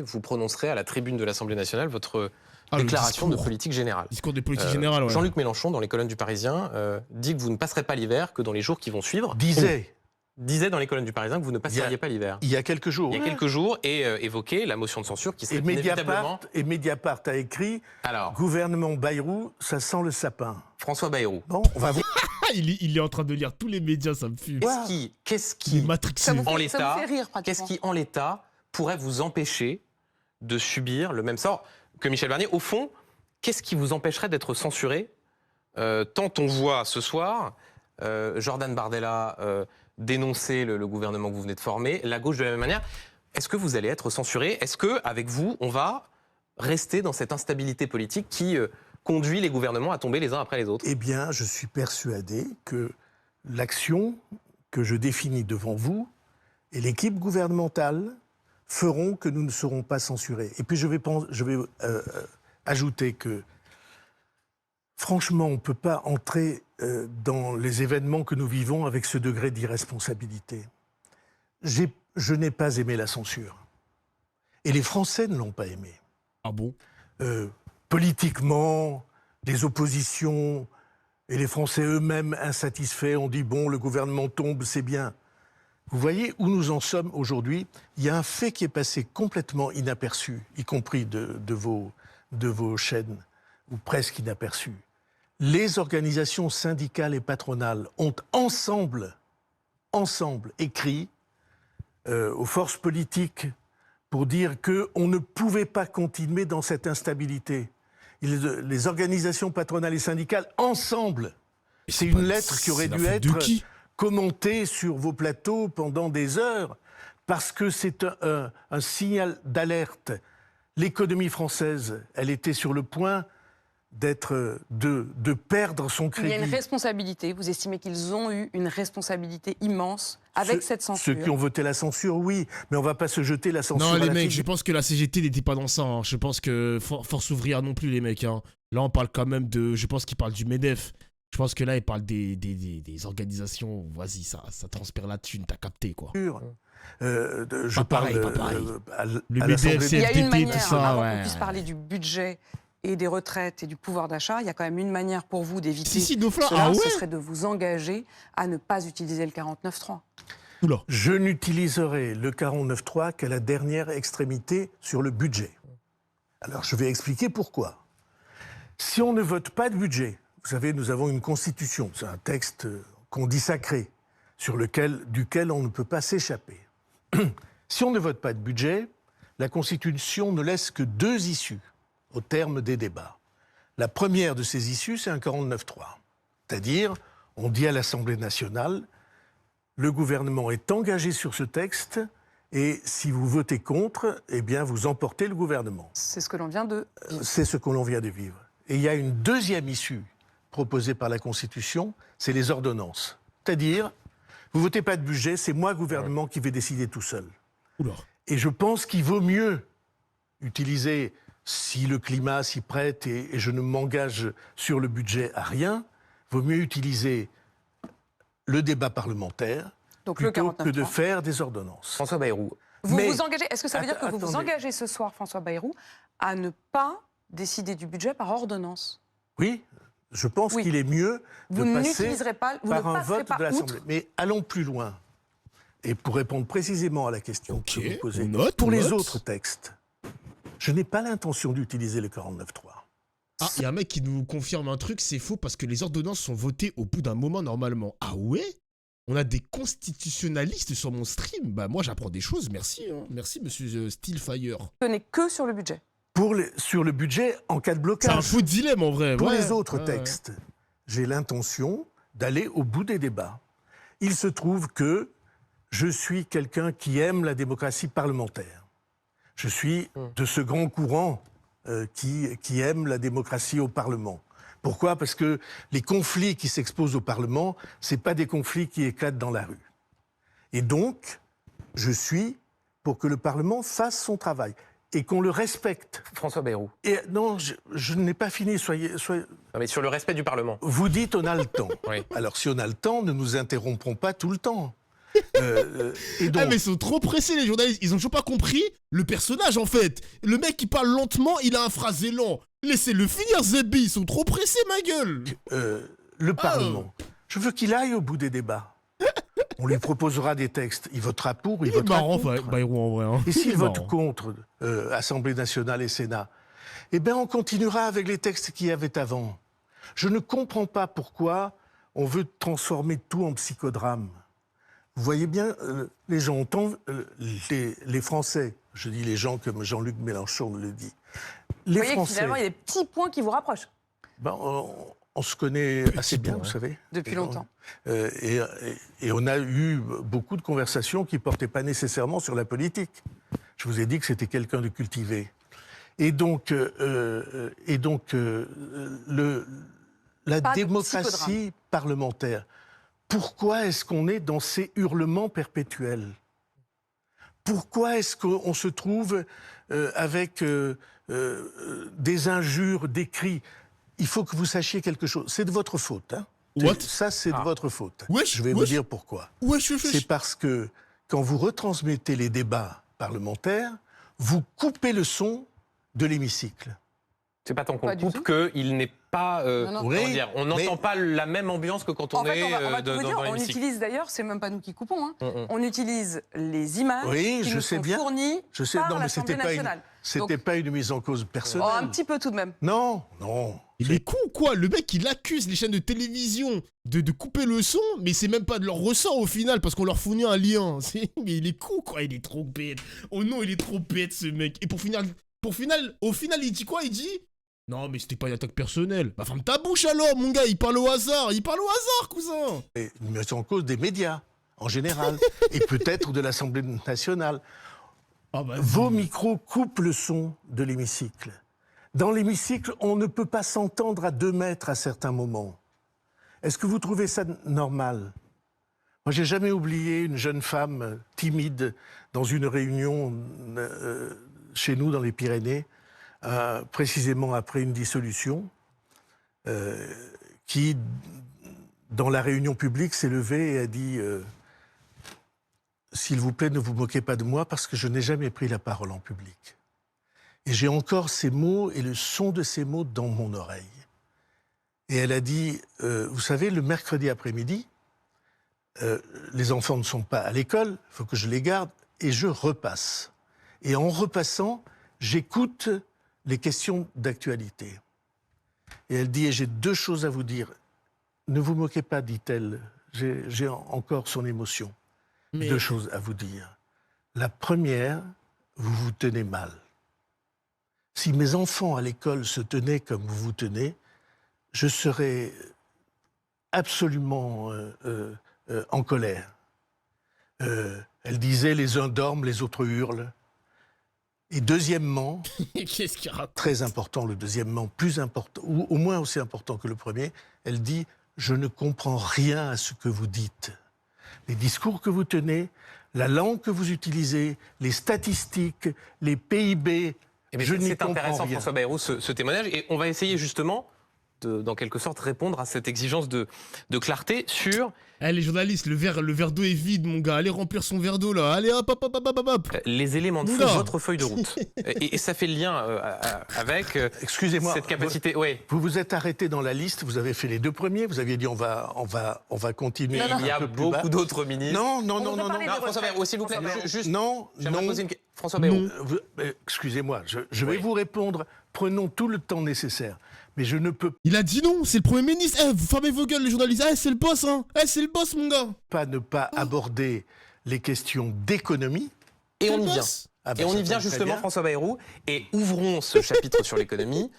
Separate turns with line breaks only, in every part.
vous prononcerez à la tribune de l'Assemblée nationale votre
le
déclaration de politique générale.
Discours de politique générale, ouais.
Jean-Luc Mélenchon, dans les colonnes du Parisien, dit que vous ne passerez pas l'hiver, que dans les jours qui vont suivre. Disait dans les colonnes du Parisien que vous ne passeriez pas l'hiver.
Il y a quelques jours.
Il y a quelques jours, et évoquait la motion de censure qui serait inévitablement...
Et Mediapart a écrit gouvernement Bayrou, ça sent le sapin.
François Bayrou.
Bon, on va voir.
Il est en train de lire tous les médias, ça me fume.
Qu'est-ce qui en l'état, pourrait vous empêcher de subir le même sort que Michel Barnier? Au fond, qu'est-ce qui vous empêcherait d'être censuré? Tant on voit ce soir Jordan Bardella dénoncer le gouvernement que vous venez de former, la gauche de la même manière. Est-ce que vous allez être censuré? Est-ce qu'avec vous, on va rester dans cette instabilité politique qui conduit les gouvernements à tomber les uns après les autres?
Eh bien, je suis persuadé que l'action que je définis devant vous et l'équipe gouvernementale feront que nous ne serons pas censurés. Et puis je vais ajouter que, franchement, on ne peut pas entrer dans les événements que nous vivons avec ce degré d'irresponsabilité. Je n'ai pas aimé la censure. Et les Français ne l'ont pas aimé.
Ah bon?
Politiquement, les oppositions et les Français eux-mêmes insatisfaits ont dit « bon, le gouvernement tombe, c'est bien ». Vous voyez où nous en sommes aujourd'hui? Il y a un fait qui est passé complètement inaperçu, y compris de vos chaînes, ou presque inaperçu. Les organisations syndicales et patronales ont ensemble écrit aux forces politiques pour dire qu'on ne pouvait pas continuer dans cette instabilité. Les organisations patronales et syndicales, ensemble, c'est une lettre qui aurait dû être commentée sur vos plateaux pendant des heures, parce que c'est un signal d'alerte. L'économie française, elle était sur le point de perdre son crédit.
Il y a une responsabilité. Vous estimez qu'ils ont eu une responsabilité immense avec cette censure?
Ceux qui ont voté la censure, oui. Mais on ne va pas se jeter la censure.
Non, les mecs, je pense que la CGT n'était pas dans ça. Hein. Je pense que Force ouvrière non plus, les mecs. Hein. Là, on parle quand même de... Je pense qu'ils parlent du MEDEF. Je pense que là, ils parlent des organisations. Vas-y, ça transpire la thune, t'as capté, quoi.
Je parle
le MEDEF, CFDT, tout ça,
avant qu'on puisse parler du budget et des retraites et du pouvoir d'achat, il y a quand même une manière pour vous d'éviter cela, ce serait de vous engager à ne pas utiliser le 49.3.
Je n'utiliserai le 49.3 qu'à la dernière extrémité sur le budget. Alors, je vais expliquer pourquoi. Si on ne vote pas de budget, vous savez, nous avons une constitution, c'est un texte qu'on dit sacré, duquel on ne peut pas s'échapper. Si on ne vote pas de budget, la constitution ne laisse que 2 issues au terme des débats. La première de ces issues, c'est un 49.3. C'est-à-dire, on dit à l'Assemblée nationale, le gouvernement est engagé sur ce texte et si vous votez contre, eh bien vous emportez le gouvernement.
C'est ce que l'on vient de vivre.
C'est ce que l'on vient de vivre. Et il y a une deuxième issue proposée par la Constitution, c'est les ordonnances. C'est-à-dire, vous votez pas de budget, c'est moi, gouvernement, qui vais décider tout seul. Et je pense qu'il vaut mieux utiliser, si le climat s'y prête et je ne m'engage sur le budget à rien, vaut mieux utiliser le débat parlementaire plutôt que de faire des ordonnances.
François Bayrou.
Vous vous engagez, est-ce que ça veut dire que vous vous engagez ce soir, François Bayrou, à ne pas décider du budget par ordonnance?
Oui, je pense qu'il est mieux de passer par un vote de l'Assemblée. Mais allons plus loin. Et pour répondre précisément à la question que vous posez, pour les autres textes, je n'ai pas l'intention d'utiliser le 49.3.
Ah, il y a un mec qui nous confirme un truc, c'est faux parce que les ordonnances sont votées au bout d'un moment normalement. Ah ouais? On a des constitutionnalistes sur mon stream? Bah moi j'apprends des choses, merci. Hein. Merci monsieur Steelfire.
Ce n'est que sur le budget.
Sur le budget en cas de blocage.
C'est un faux dilemme en vrai.
Pour les autres textes, j'ai l'intention d'aller au bout des débats. Il se trouve que je suis quelqu'un qui aime la démocratie parlementaire. Je suis de ce grand courant qui aime la démocratie au Parlement. Pourquoi? Parce que les conflits qui s'exposent au Parlement, ce n'est pas des conflits qui éclatent dans la rue. Et donc, je suis pour que le Parlement fasse son travail et qu'on le respecte.
François Bayrou.
Et non, je n'ai pas fini, soyez...
Non, mais sur le respect du Parlement.
Vous dites on a le temps.
Oui.
Alors si on a le temps, ne nous interrompons pas tout le temps. Et donc,
mais ils sont trop pressés, les journalistes. Ils ont toujours pas compris le personnage, en fait. Le mec, il parle lentement, il a un phrasé lent. Laissez-le finir, Zebi. Ils sont trop pressés, ma gueule.
le Parlement, je veux qu'il aille au bout des débats. On lui proposera des textes. Il votera pour, il votera contre.
Bayrou, en vrai. Hein.
Et s'il vote contre, Assemblée nationale et Sénat, eh bien, on continuera avec les textes qu'il y avait avant. Je ne comprends pas pourquoi on veut transformer tout en psychodrame. Vous voyez bien, les gens les Français, je dis les gens comme Jean-Luc Mélenchon le dit.
Vous voyez que finalement, il y a des petits points qui vous rapprochent.
Ben, on se connaît assez bien, vous savez.
Depuis longtemps.
Et on a eu beaucoup de conversations qui ne portaient pas nécessairement sur la politique. Je vous ai dit que c'était quelqu'un de cultivé. Et donc, la démocratie parlementaire, pourquoi est-ce qu'on est dans ces hurlements perpétuels? Pourquoi est-ce qu'on se trouve avec des injures, des cris? Il faut que vous sachiez quelque chose. C'est de votre faute. Hein. Ça, c'est de votre faute. Je vais vous dire pourquoi. C'est parce que quand vous retransmettez les débats parlementaires, vous coupez le son de l'hémicycle.
C'est pas tant qu'on coupe qu'il n'est pas... on n'entend pas la même ambiance que quand on est dans l'hémicycle.
On utilise d'ailleurs, c'est même pas nous qui coupons, hein, on utilise les images qui nous sont fournies par l'Assemblée nationale.
C'était pas une mise en cause personnelle.
Un petit peu tout de même.
Non.
Il est con ou quoi? Le mec, il accuse les chaînes de télévision de couper le son, mais c'est même pas de leur ressort au final, parce qu'on leur fournit un lien. Mais il est con, quoi, il est trop bête. Oh non, il est trop bête, ce mec. Et au final, il dit quoi? Il dit... Non, mais c'était pas une attaque personnelle. Bah, ferme ta bouche alors, mon gars, il parle au hasard. Il parle au hasard, cousin.
Et une mise en cause des médias, en général, et peut-être de l'Assemblée nationale. Vos micros coupent le son de l'hémicycle. Dans l'hémicycle, on ne peut pas s'entendre à 2 mètres à certains moments. Est-ce que vous trouvez ça normal? Moi, j'ai jamais oublié une jeune femme timide dans une réunion chez nous dans les Pyrénées, précisément après une dissolution, qui, dans la réunion publique, s'est levée et a dit s'il vous plaît, ne vous moquez pas de moi parce que je n'ai jamais pris la parole en public. Et j'ai encore ces mots et le son de ces mots dans mon oreille. Et elle a dit, vous savez, le mercredi après-midi, les enfants ne sont pas à l'école, il faut que je les garde, et je repasse. Et en repassant, j'écoute les questions d'actualité. Et elle dit, et j'ai 2 choses à vous dire. Ne vous moquez pas, dit-elle, j'ai encore son émotion. 2 choses à vous dire. La première, vous vous tenez mal. Si mes enfants à l'école se tenaient comme vous vous tenez, je serais absolument en colère. Elle disait, les uns dorment, les autres hurlent. Et deuxièmement,
qu'est-ce qu'il raconte ?
Très important, le deuxièmement, plus important, ou au moins aussi important que le premier, elle dit « Je ne comprends rien à ce que vous dites. Les discours que vous tenez, la langue que vous utilisez, les statistiques, les PIB, je n'y comprends rien. »
C'est intéressant, François Bayrou, ce témoignage, et on va essayer justement dans quelque sorte, répondre à cette exigence de clarté sur...
Les journalistes, le verre d'eau est vide, mon gars. Allez remplir son verre d'eau, là. Allez, hop, hop, hop, hop, hop, hop.
Les éléments de fond de votre feuille de route. et ça fait le lien avec
Excusez-moi,
cette capacité...
Vous vous êtes arrêté dans la liste, vous avez fait les 2 premiers, vous aviez dit on va continuer.
Il y a beaucoup d'autres ministres.
Non.
François Bayrou, s'il vous plaît, juste...
Non.
François Bayrou.
Excusez-moi, je vais vous répondre. Prenons tout le temps nécessaire. Mais je ne peux
Il a dit non, c'est le Premier ministre. Vous fermez vos gueules, les journalistes. C'est le boss, hein. C'est le boss, mon gars.
Ne pas aborder les questions d'économie.
Et on y vient. Et on y vient justement, François Bayrou. Et ouvrons ce chapitre sur l'économie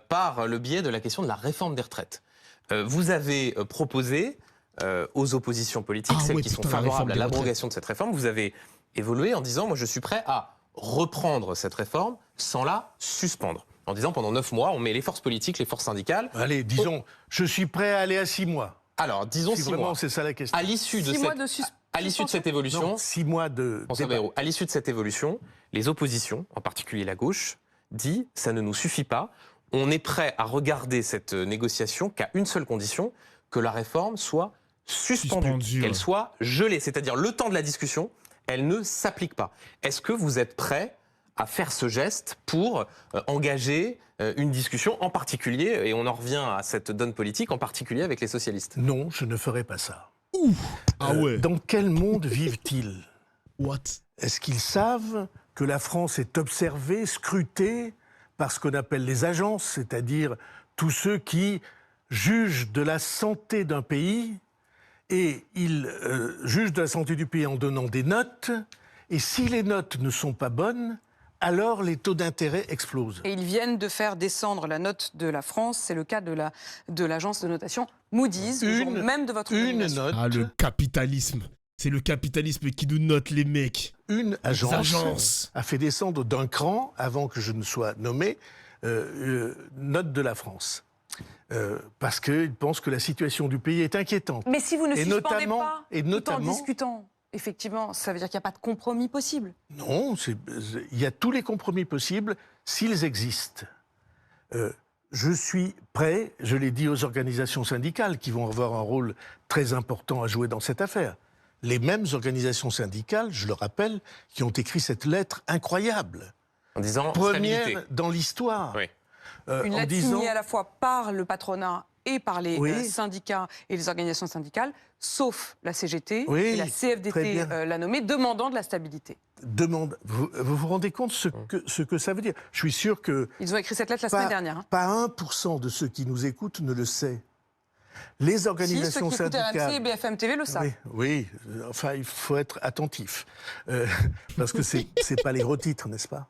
par le biais de la question de la réforme des retraites. Vous avez proposé aux oppositions politiques, celles qui sont favorables à l'abrogation de cette réforme, vous avez évolué en disant, moi je suis prêt à reprendre cette réforme sans la suspendre. En disant, pendant 9 mois, on met les forces politiques, les forces syndicales...
Allez, disons, je suis prêt à aller à 6 mois.
Alors, disons 6 mois.
C'est ça la question.
À l'issue de cette évolution...
Non, 6 mois de...
François Bayrou, à l'issue de cette évolution, les oppositions, en particulier la gauche, dit, ça ne nous suffit pas. On est prêt à regarder cette négociation qu'à une seule condition, que la réforme soit suspendue, qu'elle soit gelée. C'est-à-dire le temps de la discussion, elle ne s'applique pas. Est-ce que vous êtes prêt à faire ce geste pour engager une discussion en particulier, et on en revient à cette donne politique, en particulier avec les socialistes?
Non, je ne ferai pas ça.
Ah ouais.
Dans quel monde vivent-ils?
What?
Est-ce qu'ils savent que la France est observée, scrutée par ce qu'on appelle les agences, c'est-à-dire tous ceux qui jugent de la santé d'un pays, et ils jugent de la santé du pays en donnant des notes, et si les notes ne sont pas bonnes, alors les taux d'intérêt explosent.
Et ils viennent de faire descendre la note de la France, c'est le cas de l'agence de notation Moody's, le jour même de votre nomination.
Note.
Ah, le capitalisme. C'est le capitalisme qui nous note, les mecs.
Une agence a fait descendre d'un cran, avant que je ne sois nommé, note de la France. Parce qu'ils pensent que la situation du pays est inquiétante.
Mais si vous ne suspendez pas,
tout
en discutant, effectivement, ça veut dire qu'il n'y a pas de compromis possible.
Non, il y a tous les compromis possibles s'ils existent. Je suis prêt, je l'ai dit aux organisations syndicales qui vont avoir un rôle très important à jouer dans cette affaire. Les mêmes organisations syndicales, je le rappelle, qui ont écrit cette lettre incroyable.
En disant
première
stabilité
dans l'histoire.
Oui.
Une lettre signée à la fois par le patronat et par les syndicats et les organisations syndicales, sauf la CGT et la CFDT l'a nommée, demandant de la stabilité. Vous
vous rendez compte ce que ça veut dire? Je suis sûr que...
Ils ont écrit cette lettre la semaine dernière.
Pas 1% de ceux qui nous écoutent ne le sait. Les organisations syndicales...
Ceux qui écoutent RMC et BFM TV le savent.
Oui, enfin, il faut être attentif. Parce que c'est pas les gros titres, n'est-ce pas?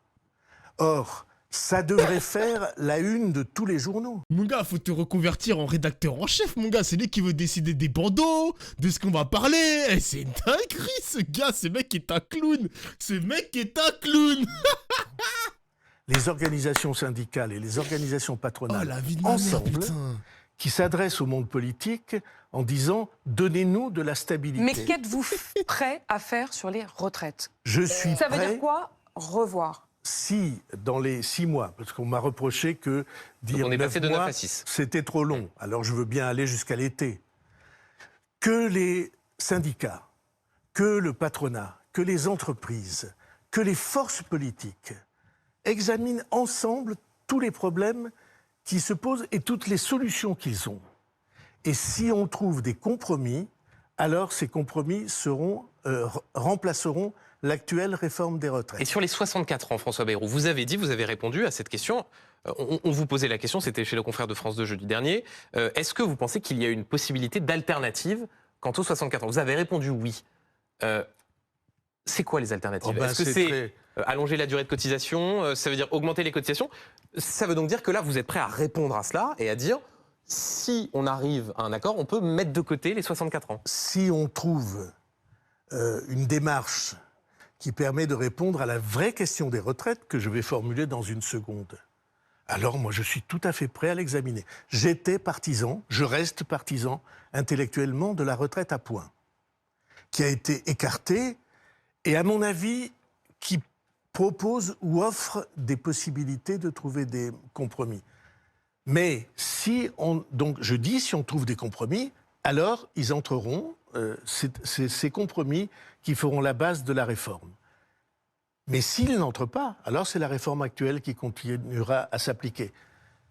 Or, ça devrait faire la une de tous les journaux.
Mon gars, faut te reconvertir en rédacteur en chef, mon gars. C'est lui qui veut décider des bandeaux, de ce qu'on va parler. Eh, c'est une dinguerie, ce gars. Ce mec est un clown. Ce mec est un clown.
Les organisations syndicales et les organisations patronales,
la vie de ma mère, putain,
qui s'adressent au monde politique en disant « donnez-nous de la stabilité ».
Mais qu'êtes-vous prêt à faire sur les retraites?
Je suis prêt...
Ça veut dire quoi? Revoir.
Si, dans les 6 mois, parce qu'on m'a reproché que dire 9 mois, c'était trop long, alors je veux bien aller jusqu'à l'été, que les syndicats, que le patronat, que les entreprises, que les forces politiques examinent ensemble tous les problèmes qui se posent et toutes les solutions qu'ils ont. Et si on trouve des compromis, alors ces compromis remplaceront l'actuelle réforme des retraites.
Et sur les 64 ans, François Bayrou, vous avez répondu à cette question. On vous posait la question, c'était chez le confrère de France 2 jeudi dernier. Est-ce que vous pensez qu'il y a une possibilité d'alternative quant aux 64 ans? Vous avez répondu oui. C'est quoi les alternatives? Est-ce que c'est allonger la durée de cotisation? Ça veut dire augmenter les cotisations? Ça veut donc dire que là, vous êtes prêt à répondre à cela et à dire, si on arrive à un accord, on peut mettre de côté les 64 ans.
Si on trouve une démarche qui permet de répondre à la vraie question des retraites que je vais formuler dans une seconde, alors moi je suis tout à fait prêt à l'examiner. J'étais partisan, je reste partisan intellectuellement de la retraite à points, qui a été écartée et à mon avis qui propose ou offre des possibilités de trouver des compromis. Mais si on trouve des compromis, alors ils entreront, ces compromis qui feront la base de la réforme. Mais s'ils n'entrent pas, alors c'est la réforme actuelle qui continuera à s'appliquer.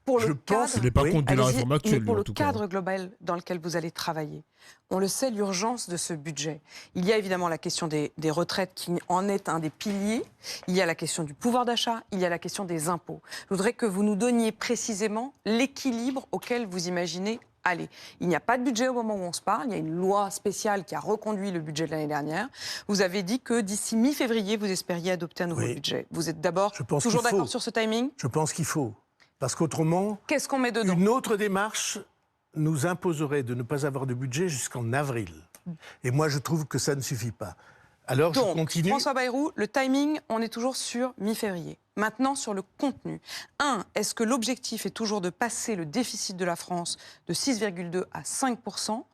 Je pense qu'il n'est pas contre la réforme actuelle.
Pour le cadre global dans lequel vous allez travailler, on le sait, l'urgence de ce budget. Il y a évidemment la question des retraites qui en est un des piliers. Il y a la question du pouvoir d'achat. Il y a la question des impôts. Je voudrais que vous nous donniez précisément l'équilibre auquel vous imaginez aller. Il n'y a pas de budget au moment où on se parle. Il y a une loi spéciale qui a reconduit le budget de l'année dernière. Vous avez dit que d'ici mi-février, vous espériez adopter un nouveau budget. Vous êtes d'abord toujours d'accord sur ce timing?
Je pense qu'il faut. Parce qu'autrement,
qu'est-ce qu'on met dedans?
Une autre démarche nous imposerait de ne pas avoir de budget jusqu'en avril. Et moi, je trouve que ça ne suffit pas. Alors,
donc,
je continue.
François Bayrou, le timing, on est toujours sur mi-février. Maintenant, sur le contenu. Est-ce que l'objectif est toujours de passer le déficit de la France de 6,2 à 5%?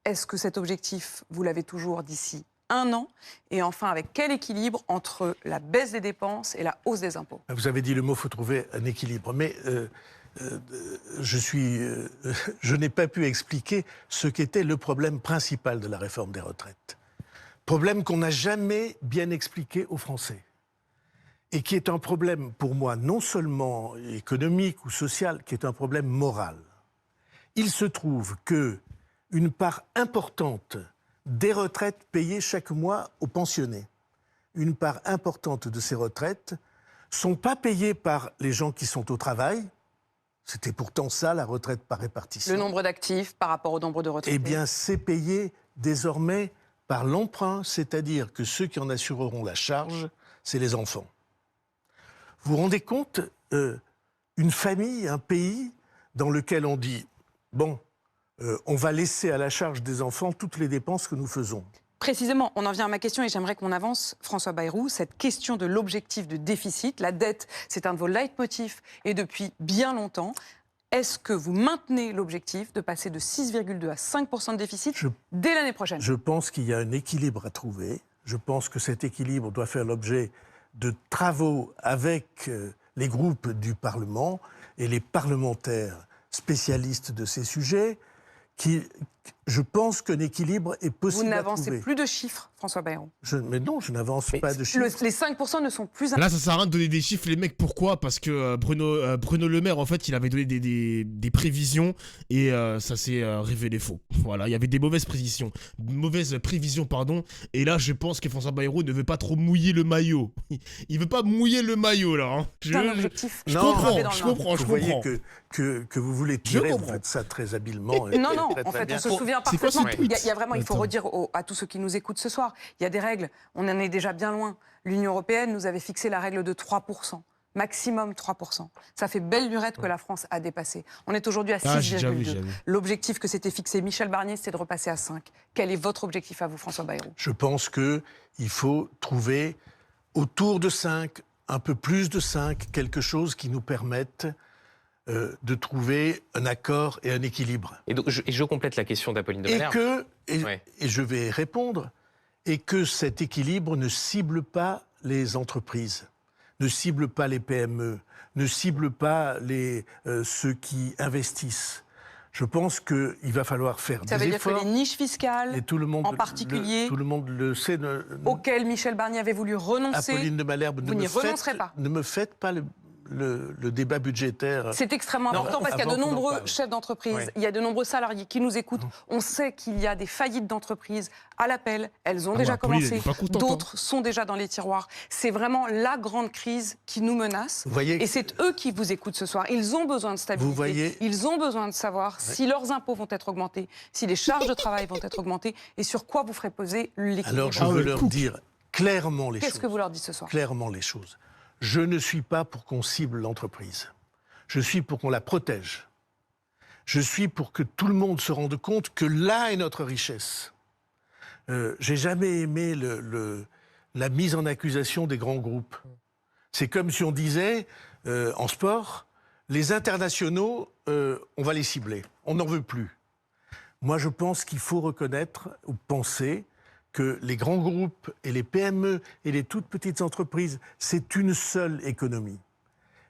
Est-ce que cet objectif, vous l'avez toujours d'ici 1 an? Et enfin, avec quel équilibre entre la baisse des dépenses et la hausse des impôts?
Vous avez dit le mot, il faut trouver un équilibre. Mais je n'ai pas pu expliquer ce qu'était le problème principal de la réforme des retraites. Problème qu'on n'a jamais bien expliqué aux Français. Et qui est un problème, pour moi, non seulement économique ou social, qui est un problème moral. Il se trouve qu'une part importante des retraites payées chaque mois aux pensionnés, une part importante de ces retraites ne sont pas payées par les gens qui sont au travail. C'était pourtant ça, la retraite par répartition.
Le nombre d'actifs par rapport au nombre de retraités.
Eh bien, c'est payé désormais par l'emprunt, c'est-à-dire que ceux qui en assureront la charge, c'est les enfants. Vous vous rendez compte, une famille, un pays dans lequel on dit « bon, on va laisser à la charge des enfants toutes les dépenses que nous faisons ».
Précisément, on en vient à ma question et j'aimerais qu'on avance, François Bayrou, cette question de l'objectif de déficit. La dette, c'est un de vos leitmotifs et depuis bien longtemps. Est-ce que vous maintenez l'objectif de passer de 6,2 à 5% de déficit dès l'année prochaine?
Je pense qu'il y a un équilibre à trouver. Je pense que cet équilibre doit faire l'objet de travaux avec les groupes du Parlement et les parlementaires spécialistes de ces sujets. Je pense qu'un équilibre est possible à trouver.
Vous n'avancez plus de chiffres, François Bayrou.
Mais non, je n'avance pas de chiffres.
Les 5% ne sont plus...
Là, ça sert à rien de donner des chiffres, les mecs. Pourquoi? Parce que Bruno Le Maire, en fait, il avait donné des prévisions et ça s'est révélé faux. Voilà, il y avait des mauvaises prévisions. Et là, je pense que François Bayrou ne veut pas trop mouiller le maillot. Il veut pas mouiller le maillot, là. Hein.
C'est un objectif.
Je comprends.
Vous voyez que vous voulez tirer, vous faites ça très habilement.
Non,
très,
en
très
fait,
bien.
on se souvient parfaitement. Il y a vraiment, il faut
Attends.
redire à tous ceux qui nous écoutent ce soir, il y a des règles, on en est déjà bien loin. L'Union européenne nous avait fixé la règle de 3%, maximum 3%. Ça fait belle lurette que la France a dépassé. On est aujourd'hui à 6,2. L'objectif que s'était fixé Michel Barnier, c'était de repasser à 5. Quel est votre objectif à vous, François Bayrou?
Je pense qu'il faut trouver autour de 5, un peu plus de 5, quelque chose qui nous permette de trouver un accord et un équilibre.
Et donc, je complète la question d'Apolline de Malherbe.
Et je vais répondre, et que cet équilibre ne cible pas les entreprises, ne cible pas les PME, ne cible pas ceux qui investissent. Je pense qu'il va falloir faire des efforts.
Ça veut dire que les niches fiscales,
et tout le monde
en particulier,
tout le monde le sait,
auxquelles Michel Barnier avait voulu renoncer,
Apolline de Malherbe,
vous n'y renoncerez pas.
Ne me faites pas le débat budgétaire.
C'est extrêmement important parce qu'il y a de nombreux chefs d'entreprise, il y a de nombreux salariés qui nous écoutent. On sait qu'il y a des faillites d'entreprises à l'appel. Elles ont déjà commencé. D'autres sont déjà dans les tiroirs. C'est vraiment la grande crise qui nous menace. Et c'est eux qui vous écoutent ce soir. Ils ont besoin de stabilité. Ils ont besoin de savoir si leurs impôts vont être augmentés, si les charges de travail vont être augmentées et sur quoi vous ferez poser l'équilibre.
Alors je veux leur dire clairement les choses.
Qu'est-ce que vous leur dites ce soir?
Clairement les choses. Je ne suis pas pour qu'on cible l'entreprise. Je suis pour qu'on la protège. Je suis pour que tout le monde se rende compte que là est notre richesse. J'ai jamais aimé la mise en accusation des grands groupes. C'est comme si on disait, en sport, les internationaux, on va les cibler. On n'en veut plus. Moi, je pense qu'il faut reconnaître ou penser que les grands groupes et les PME et les toutes petites entreprises, c'est une seule économie.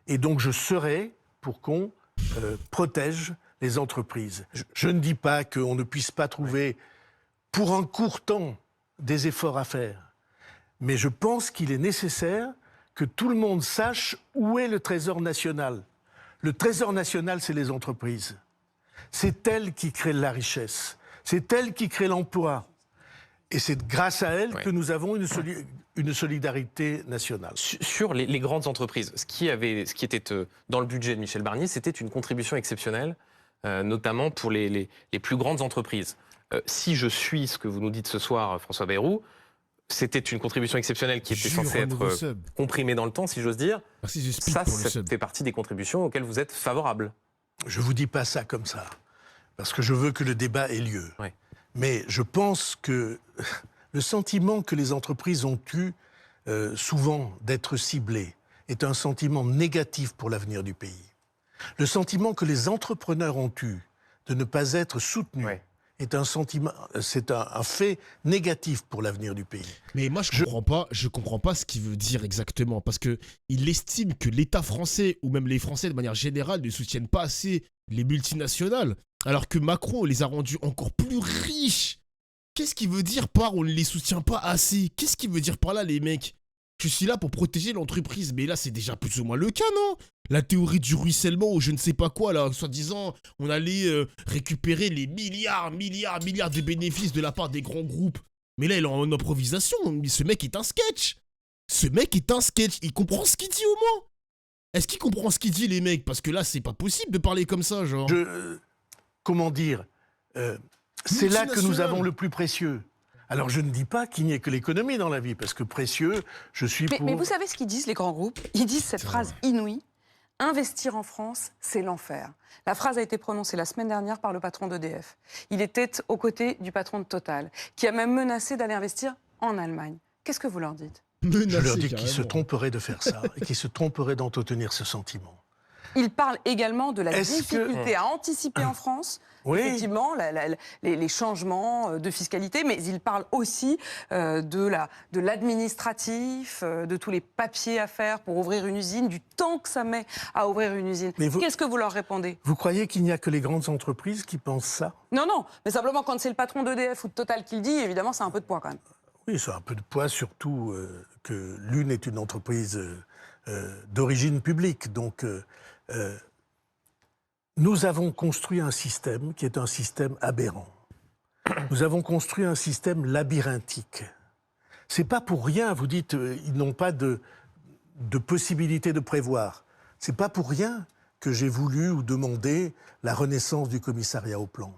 Et donc je serai pour qu'on protège les entreprises. Je ne dis pas qu'on ne puisse pas trouver, pour un court temps, des efforts à faire. Mais je pense qu'il est nécessaire que tout le monde sache où est le trésor national. Le trésor national, c'est les entreprises. C'est elles qui créent la richesse. C'est elles qui créent l'emploi. Et c'est grâce à elles que nous avons une solidarité nationale.
Sur les grandes entreprises, ce qui était dans le budget de Michel Barnier, c'était une contribution exceptionnelle, notamment pour les plus grandes entreprises. Si je suis ce que vous nous dites ce soir, François Bayrou, c'était une contribution exceptionnelle qui était censée être comprimée dans le temps, si j'ose dire.
Merci,
ça fait partie des contributions auxquelles vous êtes favorable.
Je ne vous dis pas ça comme ça, parce que je veux que le débat ait lieu.
Ouais.
Mais je pense que le sentiment que les entreprises ont eu souvent d'être ciblées est un sentiment négatif pour l'avenir du pays. Le sentiment que les entrepreneurs ont eu de ne pas être soutenus est un sentiment, c'est un fait négatif pour l'avenir du pays.
Mais moi, je comprends pas ce qu'il veut dire exactement. Parce que il estime que l'État français, ou même les Français de manière générale, ne soutiennent pas assez les multinationales. Alors que Macron les a rendus encore plus riches. Qu'est-ce qu'il veut dire par on ne les soutient pas assez? Qu'est-ce qu'il veut dire par là, les mecs? Je suis là pour protéger l'entreprise. Mais là, c'est déjà plus ou moins le cas, non? La théorie du ruissellement ou je ne sais pas quoi, là, soi-disant, on allait récupérer les milliards de bénéfices de la part des grands groupes. Mais là, il est en improvisation. Ce mec est un sketch. Ce mec est un sketch. Il comprend ce qu'il dit au moins. Est-ce qu'il comprend ce qu'il dit, les mecs? Parce que là, c'est pas possible de parler comme ça, genre.
Comment dire c'est là que nous avons le plus précieux. Alors, je ne dis pas qu'il n'y ait que l'économie dans la vie, parce que précieux, je suis pour...
Mais vous savez ce qu'ils disent, les grands groupes? Ils disent cette phrase inouïe. Investir en France, c'est l'enfer. La phrase a été prononcée la semaine dernière par le patron d'EDF. Il était aux côtés du patron de Total, qui a même menacé d'aller investir en Allemagne. Qu'est-ce que vous leur dites?
Je leur dis qu'ils se tromperaient de faire ça, et qu'ils se tromperaient d'entretenir ce sentiment.
Il parle également de la difficulté à anticiper en France,
oui,
effectivement, les changements de fiscalité, mais il parle aussi de l'administratif, de tous les papiers à faire pour ouvrir une usine, du temps que ça met à ouvrir une usine. Qu'est-ce que vous leur répondez?
Vous croyez qu'il n'y a que les grandes entreprises qui pensent ça?
Non, non, mais simplement quand c'est le patron d'EDF ou de Total qui le dit, évidemment, c'est un peu de poids quand même.
Oui, c'est un peu de poids, surtout que l'une est une entreprise d'origine publique. Donc, nous avons construit un système qui est un système aberrant. Nous avons construit un système labyrinthique. C'est pas pour rien, vous dites, ils n'ont pas de possibilité de prévoir. C'est pas pour rien que j'ai voulu ou demandé la renaissance du commissariat au plan.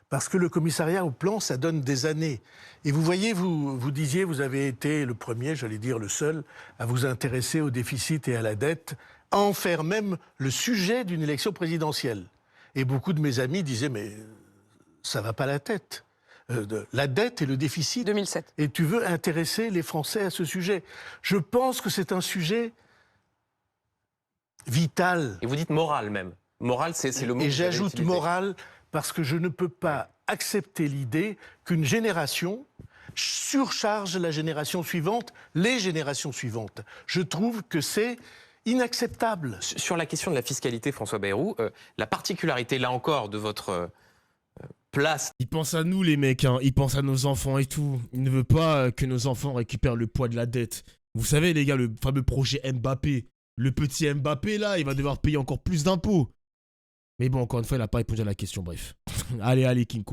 Parce que le commissariat au plan, ça donne des années. Et vous voyez, vous disiez, vous avez été le premier, j'allais dire le seul, à vous intéresser au déficit et à la dette, à en faire même le sujet d'une élection présidentielle. Et beaucoup de mes amis disaient, mais ça va pas la tête. La dette et le déficit.
2007.
Et tu veux intéresser les Français à ce sujet. Je pense que c'est un sujet vital.
Et vous dites moral même. Moral, c'est le mot.
Et
que vous avez
j'ajoute
utilisé.
moral parce que je ne peux pas accepter l'idée qu'une génération surcharge la génération suivante, les générations suivantes. Je trouve que c'est inacceptable.
Sur la question de la fiscalité, François Bayrou, la particularité, là encore, de votre place...
Il pense à nous, les mecs, hein. Il pense à nos enfants et tout. Il ne veut pas que nos enfants récupèrent le poids de la dette. Vous savez, les gars, le fameux projet Mbappé. Le petit Mbappé, là, il va devoir payer encore plus d'impôts. Mais bon, encore une fois, il n'a pas répondu à la question, bref. Allez, Kinko.